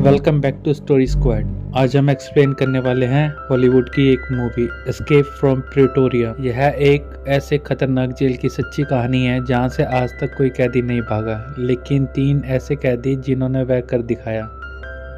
Welcome back to story squad. आज हम explain करने वाले हैं हॉलीवुड की एक मूवी एस्केप फ्रॉम प्रिटोरिया। यह एक ऐसे खतरनाक जेल की सच्ची कहानी है जहां से आज तक कोई कैदी नहीं भागा, लेकिन 3 ऐसे कैदी जिन्होंने वह कर दिखाया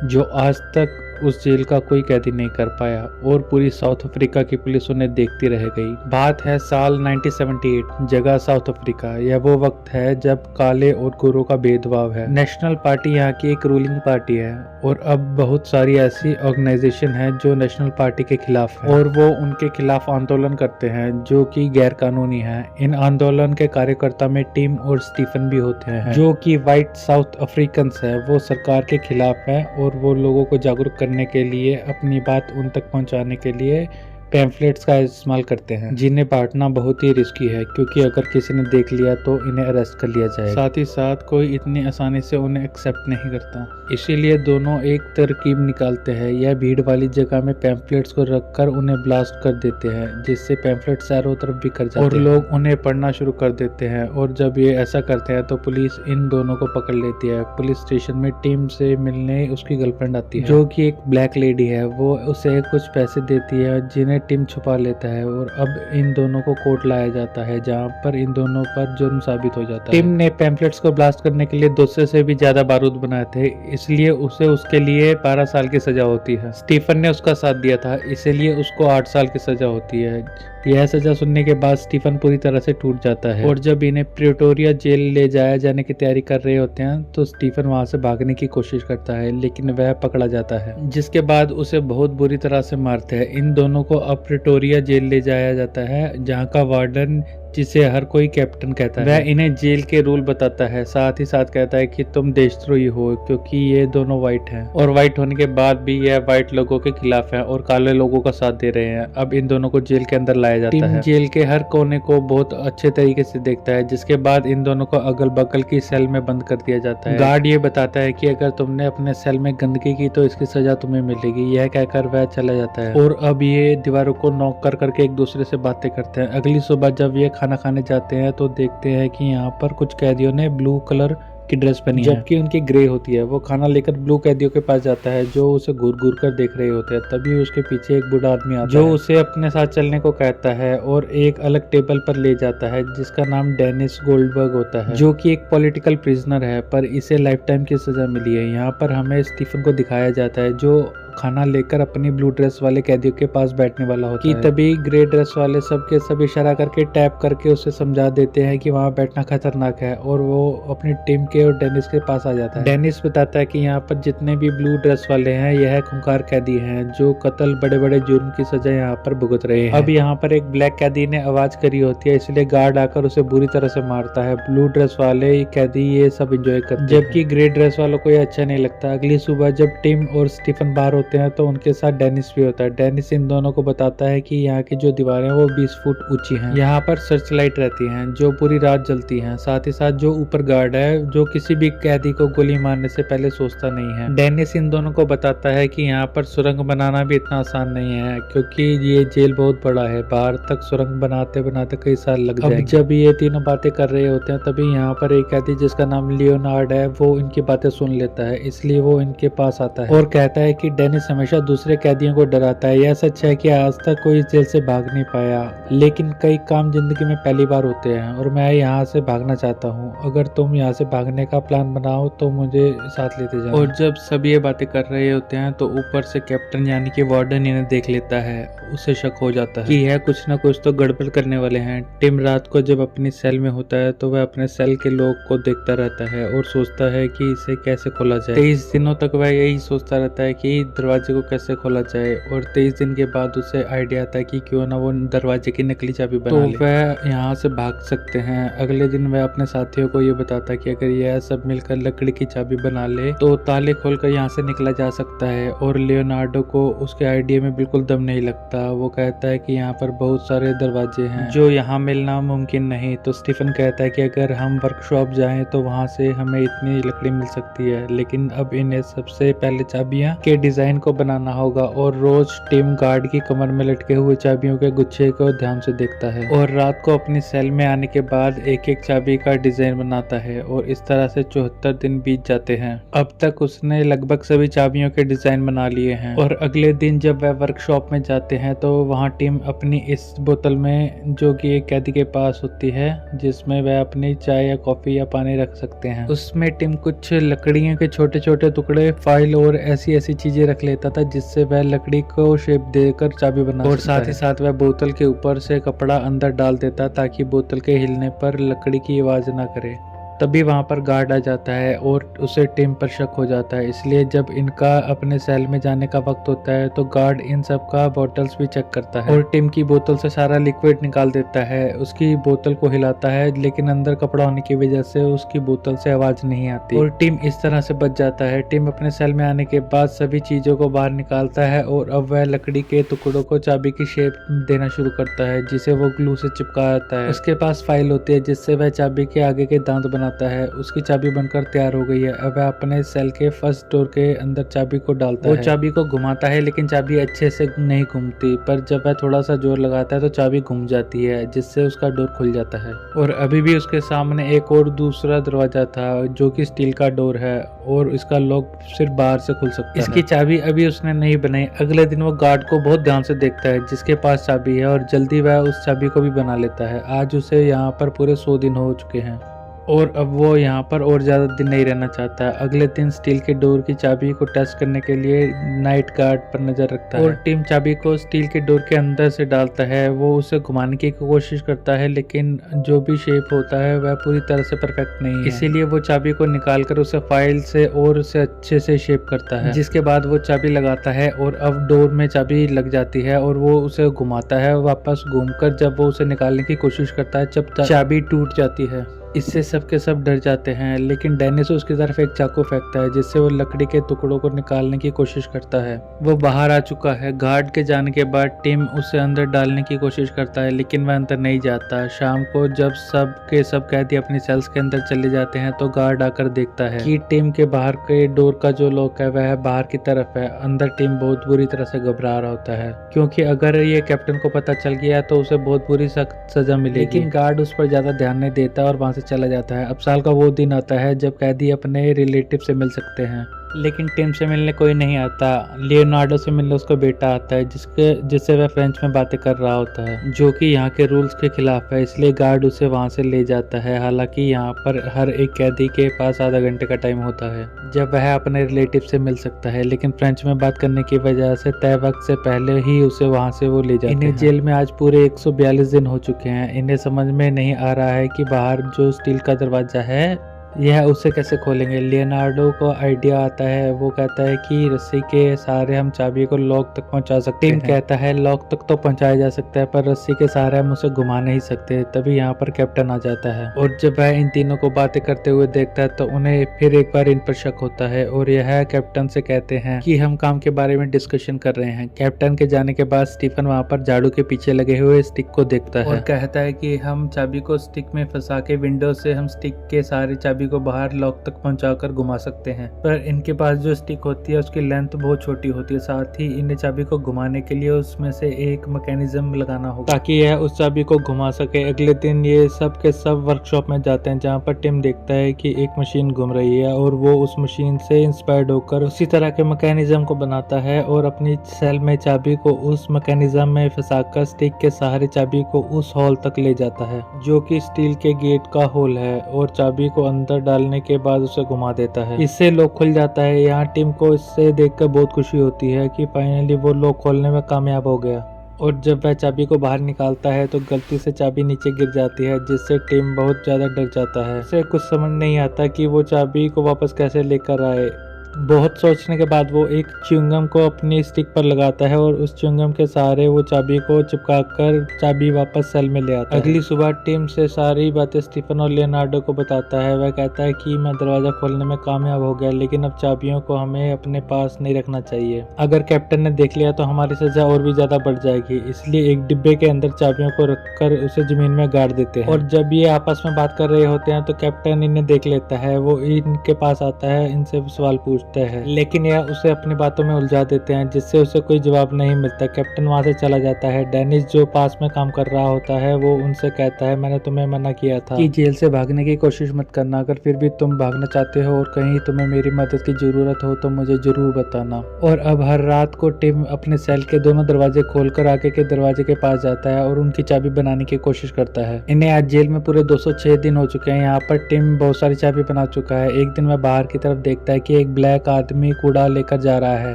जो आज तक उस जेल का कोई कैदी नहीं कर पाया, और पूरी साउथ अफ्रीका की पुलिस उन्हें देखती रह गई। बात है साल 1978, जगह साउथ अफ्रीका। यह वो वक्त है जब काले और गोरों का भेदभाव है। नेशनल पार्टी यहाँ की एक रूलिंग पार्टी है, और अब बहुत सारी ऐसी ऑर्गेनाइजेशन है जो नेशनल पार्टी के खिलाफ है, और वो उनके खिलाफ आंदोलन करते हैं जो कि गैर कानूनी है। इन आंदोलन के कार्यकर्ता में टिम और स्टीफन भी होते हैं, जो कि वाइट साउथ अफ्रीकन है। वो सरकार के खिलाफ है और वो लोगों को जागरूक करने के लिए, अपनी बात उन तक पहुंचाने के लिए पैम्फलेट्स का इस्तेमाल करते हैं, जिन्हें बांटना बहुत ही रिस्की है क्योंकि अगर किसी ने देख लिया तो इन्हें अरेस्ट कर लिया जाएगा। साथ ही साथ कोई इतनी आसानी से उन्हें एक्सेप्ट नहीं करता, इसीलिए दोनों एक तरकीब निकालते हैं। यह भीड़ वाली जगह में पैम्फलेट्स को रखकर उन्हें ब्लास्ट कर देते हैं, जिससे पैम्फलेट चारों तरफ बिखर जाते हैं और लोग उन्हें पढ़ना शुरू कर देते हैं। और जब ये ऐसा करते हैं तो पुलिस इन दोनों को पकड़ लेती है। पुलिस स्टेशन में टीम से मिलने उसकी गर्लफ्रेंड आती है, जो कि एक ब्लैक लेडी है। वो उसे कुछ पैसे देती है जिन्हें टीम छुपा लेता है, और अब इन दोनों को कोर्ट लाया जाता है जहां पर इन दोनों पर जुर्म साबित हो जाता है। टीम ने पैम्फलेट्स को ब्लास्ट करने के लिए 200 से भी ज्यादा बारूद बनाए थे, इसलिए उसे उसके लिए 12 साल की सजा होती है। स्टीफन ने उसका साथ दिया था, इसलिए उसको 8 साल की सजा होती है। यह सजा सुनने के बाद स्टीफन पूरी तरह से टूट जाता है, और जब इन्हें प्रिटोरिया जेल ले जाया जाने की तैयारी कर रहे होते हैं तो स्टीफन वहां से भागने की कोशिश करता है, लेकिन वह पकड़ा जाता है, जिसके बाद उसे बहुत बुरी तरह से मारते हैं। इन दोनों को अब प्रिटोरिया जेल ले जाया जाता है, जहाँ का वार्डन, जिसे हर कोई कैप्टन कहता है, वह इन्हें जेल के रूल बताता है। साथ ही साथ कहता है कि तुम देशद्रोही हो क्योंकि ये दोनों वाइट हैं, और वाइट होने के बाद भी यह वाइट लोगों के खिलाफ है और काले लोगों का साथ दे रहे हैं। अब इन दोनों को जेल के अंदर लाया जाता है। जेल के हर कोने को बहुत अच्छे तरीके से देखता है, जिसके बाद इन दोनों को अगल बगल की सेल में बंद कर दिया जाता है। गार्ड ये बताता है कि अगर तुमने अपने सेल में गंदगी की तो इसकी सजा तुम्हें मिलेगी। यह कहकर वह चला जाता है, और अब ये दीवारों को नॉक कर करके एक दूसरे से बातें करते हैं। अगली सुबह जब ये खाना खाने जाते हैं तो देखते हैं कि यहाँ पर कुछ कैदियों ने ब्लू कलर की ड्रेस पहनी है, जबकि उनकी ग्रे होती है। वो खाना लेकर ब्लू कैदियों के पास जाता है जो उसे घूर घूर कर देख रहे होते हैं। तभी उसके पीछे एक बूढ़ा आदमी आता है जो उसे अपने साथ चलने को कहता है और एक अलग टेबल पर ले जाता है, जिसका नाम डेनिस गोल्डबर्ग होता है, जो कि एक पॉलिटिकल प्रिजनर है, पर इसे लाइफ टाइम की सजा मिली है। यहाँ पर हमें स्टीफन को दिखाया जाता है जो खाना लेकर अपनी ब्लू ड्रेस वाले कैदियों के पास बैठने वाला होता है। तभी ग्रे ड्रेस वाले सबके सब इशारा करके टैप करके उसे समझा देते हैं कि वहाँ बैठना खतरनाक है, और वो अपनी टीम के और डेनिस के पास आ जाता है। डेनिस बताता है कि यहाँ पर जितने भी ब्लू ड्रेस वाले हैं यह खूंखार कैदी हैं जो कत्ल, बड़े बड़े जुर्म की सजा यहाँ पर भुगत रहे हैं। अब यहाँ पर एक ब्लैक कैदी ने आवाज करी होती है, इसलिए गार्ड आकर उसे बुरी तरह से मारता है। ब्लू ड्रेस वाले कैदी ये सब एंजॉय करते हैं, जबकि ग्रे ड्रेस वालों को ये अच्छा नहीं लगता। अगली सुबह जब टिम और स्टीफन बाहर होते हैं तो उनके साथ डेनिस भी होता है। डेनिस इन दोनों को बताता है कि यहाँ की जो दीवारें वो 20 फुट ऊंची हैं। यहाँ पर सर्च लाइट रहती हैं जो पूरी रात जलती हैं। साथ ही साथ जो ऊपर गार्ड है जो किसी भी कैदी को गोली मारने से पहले सोचता नहीं है। डेनिस इन दोनों को बताता है कि यहाँ पर सुरंग बनाना भी इतना आसान नहीं है क्योंकि ये जेल बहुत बड़ा है, बाहर तक सुरंग बनाते बनाते कई साल लग जाएंगे। जब ये तीनों बातें कर रहे होते हैं तभी यहाँ पर एक कैदी जिसका नाम लियोनार्ड है वो इनकी बातें सुन लेता है, इसलिए वो इनके पास आता है और कहता है कि डेनिस हमेशा दूसरे कैदियों को डराता है। यह सच है कि आज तक कोई इस जेल से भाग नहीं पाया, लेकिन कई काम जिंदगी में पहली बार होते हैं और मैं यहाँ से भागना चाहता हूँ। अगर तुम यहाँ से भागने का प्लान बनाओ तो मुझे साथ लेते जाओ। और जब सब ये बातें कर रहे होते हैं तो ऊपर से कैप्टन यानी कि वार्डन इन्हें देख लेता है। उसे शक हो जाता है कि यह कुछ न कुछ तो गड़बड़ करने वाले हैं। टिम रात को जब अपनी सेल में होता है तो वह अपने सेल के लोग को देखता रहता है और सोचता है कि इसे कैसे खोला जाए। 23 दिनों तक वह यही सोचता रहता है कि दरवाजे को कैसे खोला जाए, और 23 दिन के बाद उसे आइडिया आता है कि क्यों ना वो दरवाजे की नकली चाबी बना ले, तो वह यहाँ से भाग सकते हैं। अगले दिन वह अपने साथियों को ये बताता है कि अगर यह सब मिलकर लकड़ी की चाबी बना ले तो ताले खोलकर यहाँ से निकला जा सकता है। और लियोनार्डो को उसके आइडिया में बिल्कुल दम नहीं लगता। वो कहता है कि यहाँ पर बहुत सारे दरवाजे हैं जो यहाँ मिलना मुमकिन नहीं। तो स्टीफन कहता है कि अगर हम वर्कशॉप जाएं तो वहाँ से हमें इतनी लकड़ी मिल सकती है, लेकिन अब इन्हें सबसे पहले चाबियाँ के डिजाइन डिजाइन को बनाना होगा और रोज टिम गार्ड की कमर में लटके हुए चाबियों के गुच्छे को ध्यान से देखता है और रात को अपनी सेल में आने के बाद एक एक चाबी का डिजाइन बनाता है और इस तरह से 74 दिन बीत जाते हैं। अब तक उसने लगभग सभी चाबियों के डिजाइन बना लिए हैं और अगले दिन जब वह वर्कशॉप में जाते हैं तो वहाँ टिम अपनी इस बोतल में, जो कि एक कैदी के पास होती है, जिसमें वह अपनी चाय या कॉफी या पानी रख सकते हैं, उसमें टिम कुछ लकड़ियों के छोटे छोटे टुकड़े, फाइल और ऐसी चीजें रख लेता था जिससे वह लकड़ी को शेप देकर चाबी बना और साथ ही साथ वह बोतल के ऊपर से कपड़ा अंदर डाल देता ताकि बोतल के हिलने पर लकड़ी की आवाज ना करे। तभी वहां पर गार्ड आ जाता है और उसे टिम पर शक हो जाता है, इसलिए जब इनका अपने सेल में जाने का वक्त होता है तो गार्ड इन सब का बोतल्स भी चेक करता है और टिम की बोतल से सारा लिक्विड निकाल देता है। उसकी बोतल को हिलाता है लेकिन अंदर कपड़ा होने की वजह से उसकी बोतल से आवाज नहीं आती और टिम इस तरह से बच जाता है। टिम अपने सेल में आने के बाद सभी चीजों को बाहर निकालता है और अब वह लकड़ी के टुकड़ों को चाबी की शेप देना शुरू करता है जिसे वो ग्लू से चिपकाता है। उसके पास फाइल होती है जिससे वह चाबी के आगे के दांत बनाता है। उसकी चाबी बनकर तैयार हो गई है। अब वह अपने सेल के फर्स्ट डोर के अंदर चाबी को डालता है। वो चाबी को घुमाता है लेकिन चाबी अच्छे से नहीं घूमती, पर जब वह थोड़ा सा जोर लगाता है तो चाबी घूम जाती है जिससे उसका डोर खुल जाता है। और अभी भी उसके सामने एक और दूसरा दरवाजा था जो कि स्टील का डोर है और इसका लॉक सिर्फ बाहर से खुल सकता है। इसकी चाबी अभी उसने नहीं बनाई। अगले दिन वो गार्ड को बहुत ध्यान से देखता है जिसके पास चाबी है और जल्दी वह उस चाबी को भी बना लेता है। आज उसे यहाँ पर पूरे 100 दिन हो चुके हैं और अब वो यहाँ पर और ज़्यादा दिन नहीं रहना चाहता। अगले दिन स्टील के डोर की चाबी को टेस्ट करने के लिए नाइट गार्ड पर नजर रखता है और टिम चाबी को स्टील के डोर के अंदर से डालता है। वो उसे घुमाने की कोशिश करता है लेकिन जो भी शेप होता है वह पूरी तरह से परफेक्ट नहीं है, इसीलिए वो चाबी को निकालकर उसे फाइल से और उसे अच्छे से शेप करता है, जिसके बाद वो चाबी लगाता है और अब डोर में चाबी लग जाती है और वो उसे घुमाता है। वापस घूमकर जब वो उसे निकालने की कोशिश करता है जब चाबी टूट जाती है। इससे सब के सब डर जाते हैं लेकिन डेनिस उसकी तरफ एक चाकू फेंकता है जिससे वो लकड़ी के टुकड़ों को निकालने की कोशिश करता है। वो बाहर आ चुका है। गार्ड के जाने के बाद टिम उसे अंदर डालने की कोशिश करता है लेकिन वह अंदर नहीं जाता। शाम को जब सब के सब कैदी अपनी सेल्स के अंदर चले जाते हैं तो गार्ड आकर देखता है कि टिम के बाहर के डोर का जो लॉक है वह बाहर की तरफ है। अंदर टिम बहुत बुरी तरह से घबरा रहा होता है क्योंकि अगर ये कैप्टन को पता चल गया तो उसे बहुत बुरी सख्त सजा मिलेगी, लेकिन गार्ड उस पर ज्यादा ध्यान नहीं देता और वहां से चला जाता है। अब साल का वो दिन आता है जब कैदी अपने रिलेटिव से मिल सकते हैं लेकिन टिम से मिलने कोई नहीं आता। लियोनार्डो से मिलने उसका बेटा आता है जिससे वह फ्रेंच में बातें कर रहा होता है जो कि यहाँ के रूल्स के खिलाफ है, इसलिए गार्ड उसे वहां से ले जाता है। हालांकि यहाँ पर हर एक कैदी के पास आधा घंटे का टाइम होता है जब वह अपने रिलेटिव से मिल सकता है, लेकिन फ्रेंच में बात करने की वजह से तय वक्त से पहले ही उसे वहां से वो ले जाते हैं। इन्हें जेल में आज पूरे 142 दिन हो चुके हैं। इन्हें समझ में नहीं आ रहा है कि बाहर जो स्टील का दरवाजा है यह उसे कैसे खोलेंगे। लियोनार्डो को आइडिया आता है। वो कहता है कि रस्सी के सहारे हम चाबी को लॉक तक पहुंचा सकते हैं। टिम कहता है लॉक तक तो पहुंचाया जा सकता है पर रस्सी के सहारे हम उसे घुमा नहीं सकते। तभी यहाँ पर कैप्टन आ जाता है और जब वह इन तीनों को बातें करते हुए देखता है तो उन्हें फिर एक बार इन पर शक होता है और यह कैप्टन से कहते हैं कि हम काम के बारे में डिस्कशन कर रहे हैं। कैप्टन के जाने के बाद स्टीफन वहाँ पर झाड़ू के पीछे लगे हुए स्टिक को देखता है और कहता है कि हम चाबी को स्टिक में फंसा के विंडो से हम स्टिक के सहारे चाबी को बाहर लॉक तक पहुंचाकर घुमा सकते हैं, पर इनके पास जो स्टिक होती है उसकी लेंथ बहुत छोटी होती है। साथ ही इन्हें चाबी को घुमाने के लिए उसमें से एक मैकेनिज्म लगाना होगा ताकि यह उस चाबी को घुमा सके। अगले दिन ये सब के सब वर्कशॉप में जाते हैं जहां पर टिम देखता है कि एक मशीन घूम रही है और वो उस मशीन से इंस्पायर्ड होकर उसी तरह के मैकेनिज्म को बनाता है और अपनी सेल में चाबी को उस मैकेनिज्म में फंसाकर स्टिक के सहारे चाबी को उस हॉल तक ले जाता है जो कि स्टील के गेट का होल है और चाबी को अंदर डालने के बाद उसे घुमा देता है। इससे लॉक खुल जाता है। यहाँ टिम को इससे देखकर बहुत खुशी होती है कि फाइनली वो लॉक खोलने में कामयाब हो गया और जब वह चाबी को बाहर निकालता है तो गलती से चाबी नीचे गिर जाती है जिससे टिम बहुत ज्यादा डर जाता है। उसे कुछ समझ नहीं आता कि वो चाबी को वापस कैसे लेकर आए। बहुत सोचने के बाद वो एक च्युइंगम को अपनी स्टिक पर लगाता है और उस च्युइंगम के सहारे वो चाबी को चिपकाकर चाबी वापस सेल में ले आता है। अगली सुबह टिम से सारी बातें स्टीफन और लियोनार्डो को बताता है। वह कहता है कि मैं दरवाजा खोलने में कामयाब हो गया लेकिन अब चाबियों को हमें अपने पास नहीं रखना चाहिए। अगर कैप्टन ने देख लिया तो हमारी सजा और भी ज्यादा बढ़ जाएगी, इसलिए एक डिब्बे के अंदर चाबियों को रखकर उसे जमीन में गाड़ देते हैं। और जब ये आपस में बात कर रहे होते हैं तो कैप्टन इन्हें देख लेता है। वो इनके पास आता है, इनसे सवाल पूछता पूछते हैं, लेकिन यह उसे अपनी बातों में उलझा देते हैं, जिससे उसे कोई जवाब नहीं मिलता। कैप्टन वहां से चला जाता है। डेनिस जो पास में काम कर रहा होता है वो उनसे कहता है, मैंने तुम्हें मना किया था कि जेल से भागने की कोशिश मत करना। अगर फिर भी तुम भागना चाहते हो और कहीं तुम्हें मेरी मदद की जरूरत हो तो मुझे जरूर बताना। और अब हर रात को टिम अपने सेल के दोनों दरवाजे खोलकर आगे के दरवाजे के पास जाता है और उनकी चाबी बनाने की कोशिश करता है। इन्हें आज जेल में पूरे 206 दिन हो चुके हैं। यहाँ पर टिम बहुत सारी चाबी बना चुका है। एक दिन वह बाहर की तरफ देखता है कि एक ब्लैक आदमी कूड़ा लेकर जा रहा है।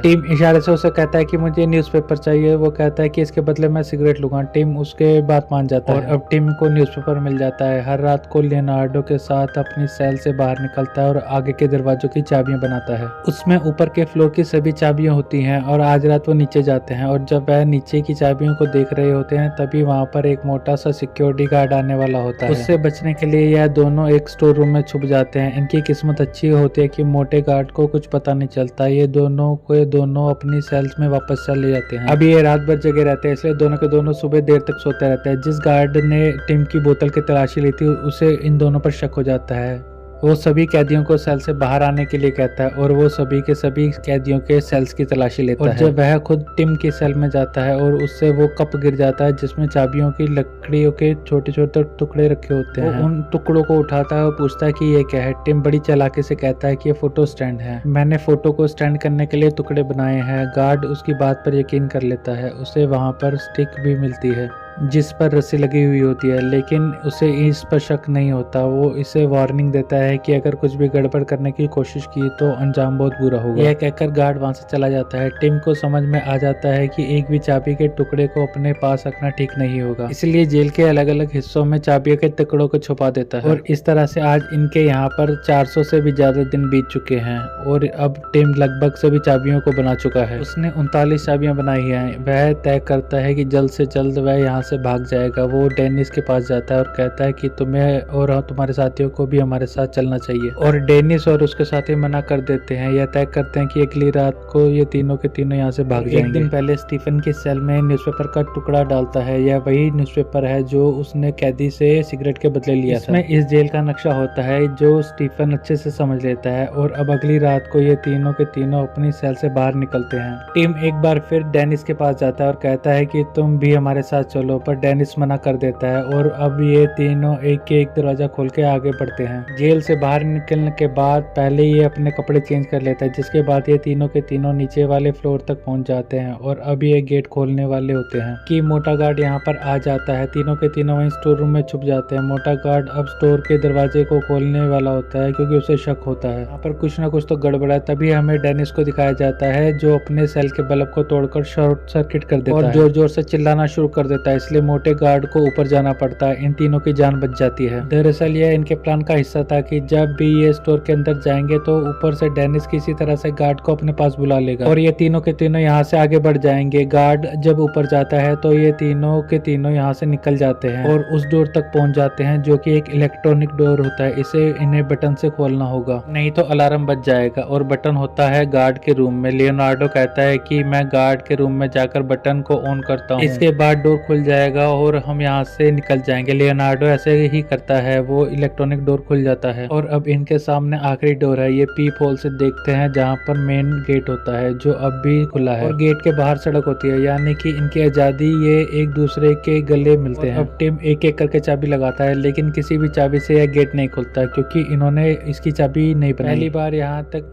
टिम इशारे से उसे कहता है कि मुझे न्यूज़पेपर चाहिए। वो कहता है कि इसके बदले मैं सिगरेट लूंगा। टिम उसके बात मान जाता है और अब टिम को न्यूज़पेपर मिल जाता है। हर रात को लियोनार्डो के साथ अपनी सेल से बाहर निकलता है और आगे के दरवाजों की चाबियां बनाता है। उसमें ऊपर के फ्लोर की सभी चाबियां होती हैं और आज रात वो नीचे जाते हैं और जब वह नीचे की चाबियों को देख रहे होते हैं तभी वहां पर एक मोटा सा सिक्योरिटी गार्ड आने वाला होता है। उससे बचने के लिए यह दोनों एक स्टोर रूम में छुप जाते हैं। इनकी किस्मत अच्छी होती है कि मोटे गार्ड को कुछ पता नहीं चलता। ये दोनों अपनी सेल्स में वापस चले जाते हैं। अभी ये रात भर जगे रहते हैं, इसलिए दोनों के दोनों सुबह देर तक सोते रहते हैं। जिस गार्ड ने टिम की बोतल की तलाशी ली थी उसे इन दोनों पर शक हो जाता है। वो सभी कैदियों को सेल से बाहर आने के लिए कहता है और वो सभी के सभी कैदियों के सेल्स की तलाशी लेता है। और जब वह खुद टिम के सेल में जाता है और उससे वो कप गिर जाता है जिसमें चाबियों की लकड़ियों के छोटे छोटे टुकड़े रखे होते हैं। वो उन टुकड़ों को उठाता है और पूछता है कि ये क्या है। टिम बड़ी चालाकी से कहता है कि ये फोटो स्टैंड है, मैंने फोटो को स्टैंड करने के लिए टुकड़े बनाए हैं। गार्ड उसकी बात पर यकीन कर लेता है। उसे वहां पर स्टिक भी मिलती है जिस पर रस्सी लगी हुई होती है, लेकिन उसे इस पर शक नहीं होता। वो इसे वार्निंग देता है कि अगर कुछ भी गड़बड़ करने की कोशिश की तो अंजाम बहुत बुरा होगा। यह कहकर गार्ड वहां से चला जाता है। टिम को समझ में आ जाता है कि एक भी चाबी के टुकड़े को अपने पास रखना ठीक नहीं होगा, इसलिए जेल के अलग अलग हिस्सों में चाबियों के टुकड़ों को छुपा देता है। और इस तरह से आज इनके यहाँ पर 400 से भी ज्यादा दिन बीत चुके हैं और अब टिम लगभग सभी चाबियों को बना चुका है। उसने 39 चाबियां बनाई हैं। वह तय करता है कि जल्द से जल्द वह यहाँ से भाग जाएगा। वो डेनिस के पास जाता है और कहता है कि तुम्हें और तुम्हारे साथियों को भी हमारे साथ चलना चाहिए। और डेनिस और उसके साथी मना कर देते हैं। यह तय करते हैं कि अगली रात को ये तीनों के तीनों यहाँ से भाग जाएंगे। एक दिन पहले स्टीफन की सेल में न्यूज़पेपर का टुकड़ा डालता है। यह वही न्यूज़पेपर है जो उसने कैदी से सिगरेट के बदले लिया था। इसमें इस जेल का नक्शा होता है जो स्टीफन अच्छे से समझ लेता है। और अब अगली रात को ये तीनों के तीनों अपनी सेल से बाहर निकलते हैं। टिम एक बार फिर डेनिस के पास जाता है और कहता है कि तुम भी हमारे साथ चलो, पर डेनिस मना कर देता है। और अब ये तीनों एक एक दरवाजा खोल के आगे बढ़ते हैं। जेल से बाहर निकलने के बाद पहले ये अपने कपड़े चेंज कर लेता है, जिसके बाद ये तीनों के तीनों नीचे वाले फ्लोर तक पहुंच जाते हैं। और अब ये गेट खोलने वाले होते हैं कि मोटा गार्ड यहाँ पर आ जाता है। तीनों के तीनों वहीं स्टोर रूम में छुप जाते हैं। मोटा गार्ड अब स्टोर के दरवाजे को खोलने वाला होता है क्योंकि उसे शक होता है यहाँ पर कुछ ना कुछ तो गड़बड़ है। तभी हमें डेनिस को दिखाया जाता है जो अपने सेल के बल्ब को तोड़कर शॉर्ट सर्किट कर देता है और जोर जोर से चिल्लाना शुरू कर देता है। इसलिए मोटे गार्ड को ऊपर जाना पड़ता है। इन तीनों की जान बच जाती है। दरअसल यह इनके प्लान का हिस्सा था कि जब भी ये स्टोर के अंदर जाएंगे तो ऊपर से डेनिस किसी तरह से गार्ड को अपने पास बुला लेगा और ये तीनों के तीनों यहाँ से आगे बढ़ जाएंगे। गार्ड जब ऊपर जाता है तो ये तीनों के तीनों यहाँ से निकल जाते हैं और उस डोर तक पहुंच जाते हैं जो कि एक इलेक्ट्रॉनिक डोर होता है। इसे इन्हें बटन से खोलना होगा, नहीं तो अलार्म बज जाएगा। और बटन होता है गार्ड के रूम में। लियोनार्डो कहता है कि मैं गार्ड के रूम में जाकर बटन को ऑन करता हूँ, इसके बाद डोर खुल जाएगा और हम यहाँ से निकल जाएंगे। लियोनार्डो ऐसे ही करता है, वो इलेक्ट्रॉनिक डोर खुल जाता है। और अब इनके सामने आखिरी डोर है। ये पीप होल से देखते हैं जहाँ पर मेन गेट होता है जो अब भी खुला है और गेट के बाहर सड़क होती है, यानी कि इनकी आजादी ये एक दूसरे के गले मिलते हैं। अब टिम एक एक करके चाबी लगाता है, लेकिन किसी भी चाबी से यह गेट नहीं खुलता क्योंकि इन्होंने इसकी चाबी नहीं बनाई। पहली बार यहाँ तक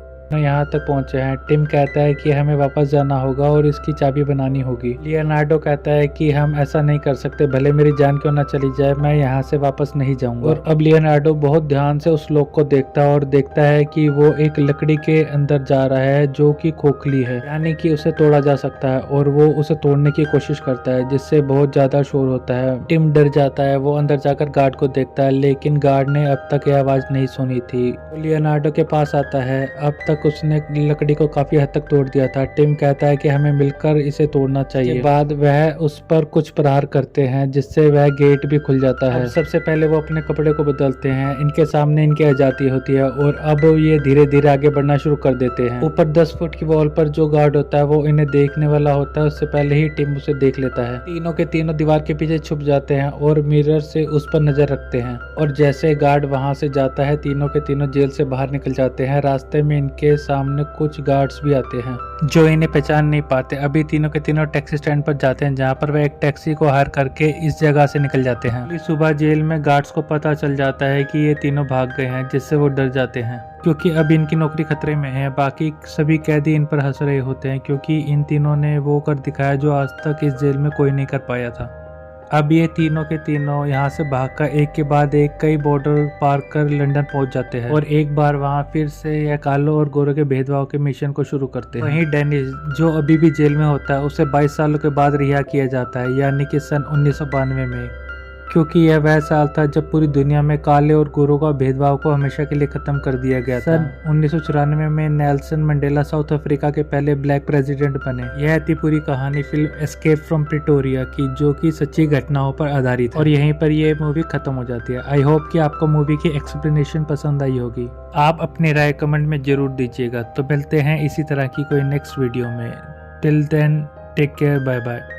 पहुंचे हैं। टिम कहता है कि हमें वापस जाना होगा और इसकी चाबी बनानी होगी। लियोनार्डो कहता है कि हम ऐसा नहीं कर सकते, भले मेरी जान क्यों ना चली जाए, मैं यहाँ से वापस नहीं जाऊंगा। और अब लियोनार्डो बहुत ध्यान से उस लोग को देखता है और देखता है कि वो एक लकड़ी के अंदर जा रहा है जो कि खोखली है, यानी कि उसे तोड़ा जा सकता है। और वो उसे तोड़ने की कोशिश करता है जिससे बहुत ज्यादा शोर होता है। टिम डर जाता है। वो अंदर जाकर गार्ड को देखता है, लेकिन गार्ड ने अब तक यह आवाज नहीं सुनी थी। तो लियोनार्डो के पास आता है। अब तक उसने लकड़ी को काफी हद तक तोड़ दिया था। टिम कहता है कि हमें मिलकर इसे तोड़ना चाहिए। के बाद वह उस पर कुछ प्रहार करते हैं जिससे वह गेट भी खुल जाता है। सबसे पहले वो अपने कपड़े को बदलते हैं। इनके सामने इनकी आजादी होती है और अब ये धीरे धीरे आगे बढ़ना शुरू कर देते हैं। ऊपर 10 फुट की वॉल पर जो गार्ड होता है वो इन्हें देखने वाला होता है, उससे पहले ही टिम उसे देख लेता है। तीनों के तीनों दीवार के पीछे छुप जाते हैं और मिरर से उस पर नजर रखते हैं। और जैसे गार्ड वहां से जाता है तीनों के तीनों जेल से बाहर निकल जाते हैं। रास्ते में इनके इनके सामने कुछ गार्ड्स भी आते हैं जो इन्हें पहचान नहीं पाते। अभी तीनों के तीनों टैक्सी स्टैंड पर जाते हैं जहाँ पर वह एक टैक्सी को हायर करके इस जगह से निकल जाते हैं। सुबह जेल में गार्ड्स को पता चल जाता है कि ये तीनों भाग गए हैं, जिससे वो डर जाते हैं क्योंकि अब इनकी नौकरी खतरे में है। बाकी सभी कैदी इन पर हंस रहे होते हैं क्योंकि इन तीनों ने वो कर दिखाया जो आज तक इस जेल में कोई नहीं कर पाया था। अब ये तीनों के तीनों यहाँ से भागकर एक के बाद एक कई बॉर्डर पार कर लंदन पहुंच जाते हैं और एक बार वहाँ फिर से यह कालो और गोरों के भेदभाव के मिशन को शुरू करते हैं। वहीं डेनिस जो अभी भी जेल में होता है उसे 22 सालों के बाद रिहा किया जाता है, यानी कि सन 1992 में, क्योंकि यह वह साल था जब पूरी दुनिया में काले और गोरों का भेदभाव को हमेशा के लिए खत्म कर दिया गया था। सन 1994 में नेल्सन मंडेला साउथ अफ्रीका के पहले ब्लैक प्रेसिडेंट बने। यह थी पूरी कहानी फिल्म एस्केप फ्रॉम प्रिटोरिया की, जो कि सच्ची घटनाओं पर आधारित है और यहीं पर यह मूवी खत्म हो जाती है। आई होप कि आपको मूवी की एक्सप्लेनेशन पसंद आई होगी। आप अपनी राय कमेंट में जरूर दीजिएगा। तो मिलते हैं इसी तरह की कोई नेक्स्ट वीडियो में। Till then take care, bye bye.